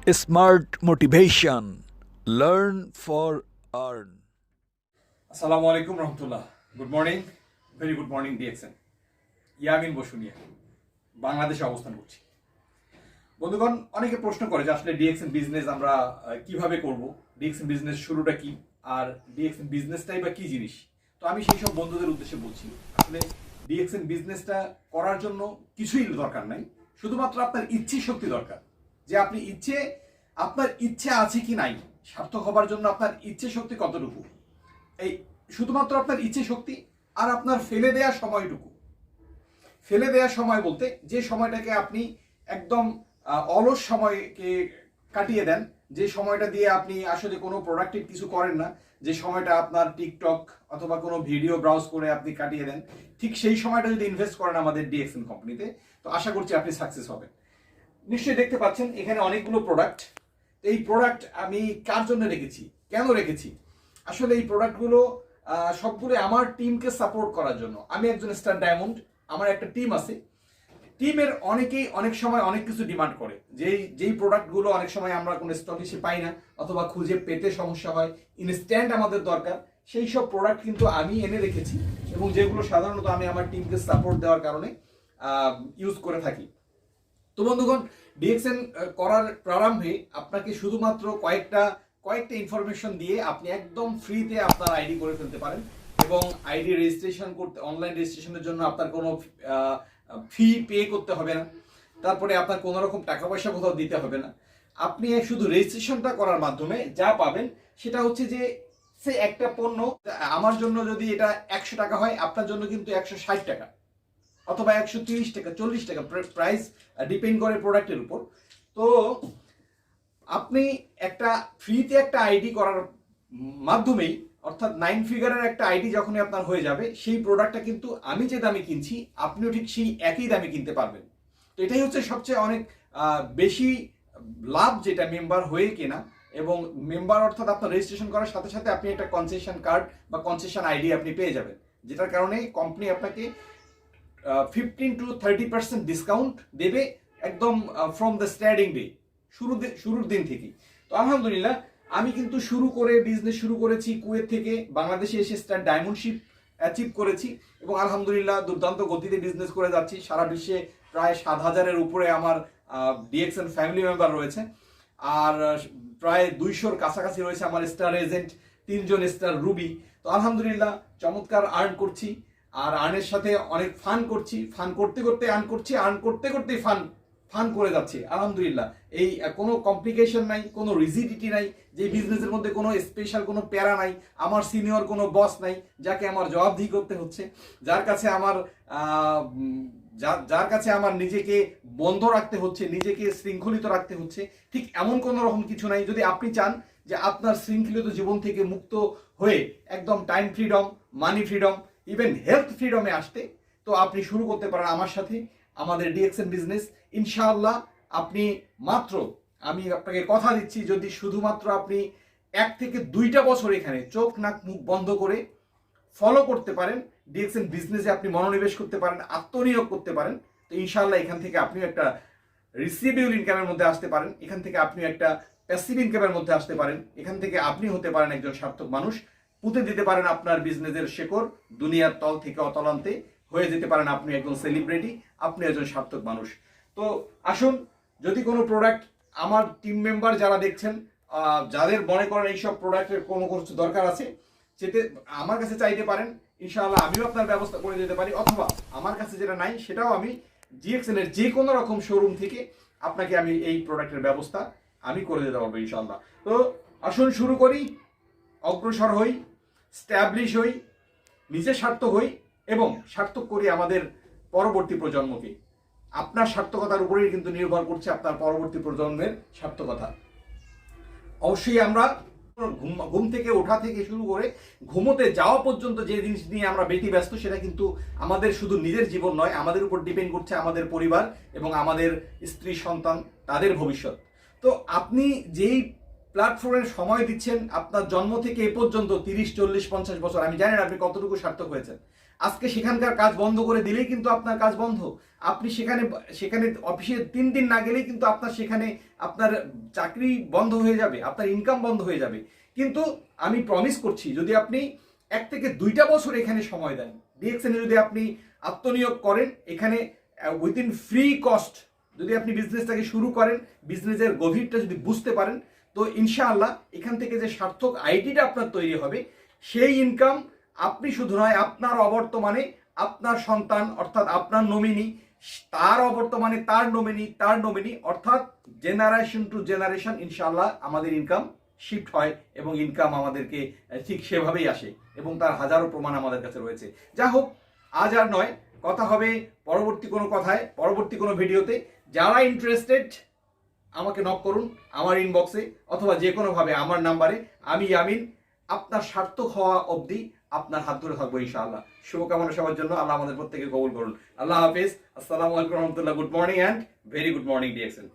Smart motivation. Learn for earn. আসসালামু আলাইকুম রহমতুল্লাহ। Good morning, very good morning DXN. Yamin Basunia, বাংলাদেশে অবস্থান করছি। বন্ধুগণ, অনেকে প্রশ্ন করে যে আসলে ডিএক্সএন বিজনেস আমরা কিভাবে করব, ডিএক্সএন বিজনেস শুরুটা কি, আর ডিএক্সএন বিজনেসটাই বা কি জিনিস। তো আমি সেই সব বন্ধুদের উদ্দেশ্যে বলছি, আসলে ডিএক্সএন বিজনেসটা করার জন্য কিছুই দরকার নাই, শুধুমাত্র আপনার ইচ্ছে শক্তি দরকার। যে আপনি আপনার ইচ্ছে আছে কি নাই, সার্থক হবার জন্য আপনার ইচ্ছে শক্তি কতটুকু, এই শুধুমাত্র আপনার ইচ্ছে শক্তি আর আপনার ফেলে দেওয়া সময়টুকু। ফেলে দেওয়া সময় বলতে যে সময়টাকে আপনি একদম অলস সময়কে কাটিয়ে দেন, যে সময়টা দিয়ে আপনি আসলে কোনো প্রোডাক্টিভ কিছু করেন না, যে সময়টা আপনার টিকটক অথবা কোনো ভিডিও ব্রাউজ করে আপনি কাটিয়ে দেন, ঠিক সেই সময়টা যদি ইনভেস্ট করেন আমাদের ডিএক্সএন কোম্পানিতে, তো আশা করছি আপনি সাকসেস হবেন। নিশ্চয়ই দেখতে পাচ্ছেন এখানে অনেকগুলো প্রোডাক্ট। এই প্রোডাক্ট আমি কার জন্য রেখেছি, কেন রেখেছি? আসলে এই প্রোডাক্টগুলো সবগুলো আমার টিমকে সাপোর্ট করার জন্য। আমি একজন স্টার ডায়মন্ড, আমার একটা টিম আছে। টিমের অনেকেই অনেক সময় অনেক কিছু ডিমান্ড করে, যেই প্রোডাক্টগুলো অনেক সময় আমরা কোনো স্টক এসে পাই না অথবা খুঁজে পেতে সমস্যা হয়, ইনস্ট্যান্ট আমাদের দরকার, সেই সব প্রোডাক্ট কিন্তু আমি এনে রেখেছি এবং যেগুলো সাধারণত আমি আমার টিমকে সাপোর্ট দেওয়ার কারণে ইউজ করে থাকি। তো বন্ধুগণ, ডিএক্সএন করার প্রারম্ভে আপনাকে শুধুমাত্র কয়েকটা ইনফরমেশন দিয়ে আপনি একদম ফ্রিতে আপনার আইডি করে ফেলতে পারেন এবং আইডি রেজিস্ট্রেশন করতে, অনলাইন রেজিস্ট্রেশনের জন্য আপনার কোনো ফি পে করতে হবে না। তারপরে আপনার কোনো রকম টাকা পয়সা কোথাও দিতে হবে না। আপনি শুধু রেজিস্ট্রেশনটা করার মাধ্যমে যা পাবেন সেটা হচ্ছে যে সে একটা পণ্য, আমার জন্য যদি এটা 100 টাকা হয়, আপনার জন্য কিন্তু 160 টাকা অথবা 130 টাকা, 40 টাকা, প্রাইস ডিপেন্ড করে প্রোডাক্টের উপর। তো আপনি একটা ফ্রিতে একটা আইডি করার মাধ্যমেই, অর্থাৎ 9 ফিগারের একটা আইডি যখনই আপনার হয়ে যাবে, সেই প্রোডাক্টটা কিন্তু আমি যে দামে কিনছি আপনিও ঠিক সেই একই দামে কিনতে পারবেন। তো এটাই হচ্ছে সবচেয়ে অনেক বেশি লাভ, যেটা মেম্বার হয়ে কেনা। এবং মেম্বার অর্থাৎ আপনার রেজিস্ট্রেশন করার সাথে সাথে আপনি একটা কনসেশন কার্ড বা কনসেশন আইডি আপনি পেয়ে যাবেন, যেটার কারণে কোম্পানি আপনাকে 15 to 30% ডিসকাউন্ট দেবে একদম ফ্রম দ্য স্টার্টিং ডে, শুরুর দিন থেকেই। তো আলহামদুলিল্লাহ, আমি কিন্তু বিজনেস শুরু করেছি কুয়েত থেকে, বাংলাদেশে এসে স্টার ডায়মন্ডশিপ অ্যাচিভ করেছি এবং আলহামদুলিল্লাহ দুর্দান্ত গতিতে বিজনেস করে যাচ্ছি। সারা বিশ্বে প্রায় 7,000-এর উপরে আমার ডিএক্সএন ফ্যামিলি মেম্বার রয়েছে, আর প্রায় 200-র কাছাকাছি রয়েছে আমার স্টার এজেন্ট, 3 জন স্টার রুবি। তো আলহামদুলিল্লাহ চমৎকার আর্ন করছি, আর আর্নের সাথে অনেক ফান করছি, ফান করতে করতে আর্ন করছি, আর্ন করতে করতে ফান করে যাচ্ছি আলহামদুলিল্লাহ। এই কোনো কমপ্লিকেশন নাই, কোনো রিজিডিটি নাই, যে বিজনেসের মধ্যে কোনো স্পেশাল কোনো প্যারা নাই, আমার সিনিয়র কোনো বস নাই যাকে আমার জবাবদিহি করতে হচ্ছে, যার কাছে আমার যার কাছে আমার নিজেকে বন্ধ রাখতে হচ্ছে, নিজেকে শৃঙ্খলিত রাখতে হচ্ছে। ঠিক এমন কোনো রকম কিছু নাই। যদি আপনি চান যে আপনার শৃঙ্খলিত জীবন থেকে মুক্ত হয়ে একদম টাইম ফ্রিডম, মানি ফ্রিডম, ইভেন হেলথ ফ্রিডমে আসতে, তো আপনি শুরু করতে পারেন আমার সাথে আমাদের ডিএক্সএন বিজনেস। ইনশাআল্লাহ আপনি মাত্র, আমি আপনাকে কথা দিচ্ছি, যদি শুধুমাত্র আপনি 1 থেকে 2টা বছর এখানে চোখ নাক মুখ বন্ধ করে ফলো করতে পারেন, ডিএক্সএন বিজনেসে আপনি মনোনিবেশ করতে পারেন, আত্মনিয়োগ করতে পারেন, তো ইনশাআল্লাহ এখান থেকে আপনিও একটা রিসিভেবল ইনকামের মধ্যে আসতে পারেন, এখান থেকে আপনি একটা প্যাসিভ ইনকামের মধ্যে আসতে পারেন, এখান থেকে আপনি হতে পারেন একজন সার্থক মানুষ, পুঁতে দিতে পারেন আপনার বিজনেসের শেকড় দুনিয়ার তল থেকে অতলান্তে, হয়ে যেতে পারেন আপনি একজন সেলিব্রিটি, আপনি একজন সার্থক মানুষ। তো আসুন, যদি কোনো প্রোডাক্ট আমার টিম মেম্বার যারা দেখছেন, যাদের মনে করেন এইসব প্রোডাক্টের কোনো কিছু দরকার আছে, যেতে আমার কাছে চাইতে পারেন, ইনশাআল্লাহ আমিও আপনার ব্যবস্থা করে দিতে পারি, অথবা আমার কাছে যেটা নাই সেটাও আমি জিএক্সএন এর যে কোনো রকম শোরুম থেকে আপনাকে আমি এই প্রোডাক্টের ব্যবস্থা আমি করে দিতে পারবো ইনশাআল্লাহ। তো আসুন শুরু করি, অগ্রসর হই, স্ট্যাবলিশ হই, নিজে সার্থক হই এবং সার্থক করি আমাদের পরবর্তী প্রজন্মকে। আপনার সার্থকতার উপরেই কিন্তু নির্ভর করছে আপনার পরবর্তী প্রজন্মের সার্থকতা। অবশ্যই আমরা ঘুম থেকে ওঠা থেকে শুরু করে ঘুমোতে যাওয়া পর্যন্ত যে জিনিস নিয়ে আমরা ব্যস্ত, সেটা কিন্তু আমাদের শুধু নিজের জীবন নয়, আমাদের উপর ডিপেন্ড করছে আমাদের পরিবার এবং আমাদের স্ত্রী সন্তান, তাদের ভবিষ্যৎ। তো আপনি যেই প্ল্যাটফর্মের সময় দিচ্ছেন আপনার জন্ম থেকে এ পর্যন্ত 30, 40, 50 বছর, আমি জানি না আপনি কতটুকু সার্থক হয়েছেন। আজকে সেখানকার কাজ বন্ধ করে দিলেই কিন্তু আপনার কাজ বন্ধ। আপনি সেখানে অফিসে 3 দিন না গেলেই কিন্তু আপনার সেখানে আপনার চাকরি বন্ধ হয়ে যাবে, আপনার ইনকাম বন্ধ হয়ে যাবে। কিন্তু আমি প্রমিস করছি, যদি আপনি 1 থেকে 2টা বছর এখানে সময় দেন, ডিএক্সএন যদি আপনি আত্মনিয়োগ করেন, এখানে উইদিন ফ্রি কস্ট যদি আপনি বিজনেসটাকে শুরু করেন, বিজনেসের গভীরটা যদি বুঝতে পারেন, তো ইনশাআল্লাহ এখান থেকে যে সার্থক আইডিটা আপনার তৈরি হবে, সেই ইনকাম আপনি শুধু নয়, আপনার অবর্তমানে আপনার সন্তান অর্থাৎ আপনার নমিনি, তার অবর্তমানে তার নমিনি অর্থাৎ জেনারেশন টু জেনারেশন ইনশাআল্লাহ আমাদের ইনকাম শিফট হয় এবং ইনকাম আমাদেরকে ঠিক সেভাবেই আসে এবং তার হাজারো প্রমাণ আমাদের কাছে রয়েছে। যা হোক, আজ আর নয়, কথা হবে পরবর্তী কোনো কথায়, পরবর্তী কোনো ভিডিওতে। যারা ইন্টারেস্টেড আমাকে নক করুন আমার ইনবক্সে অথবা যে কোনোভাবে আমার নাম্বারে। আমি ইয়ামিন আপনার সার্থক হওয়া অবধি আপনার হাত ধরে থাকবো ইনশাআল্লাহ। শুভকামনা সবার জন্য, আল্লাহ আমাদের প্রত্যেকে কবুল করুন। আল্লাহ হাফেজ, আসসালামু আলাইকুম রহমতুল্লাহ। Good morning and very good morning DXN.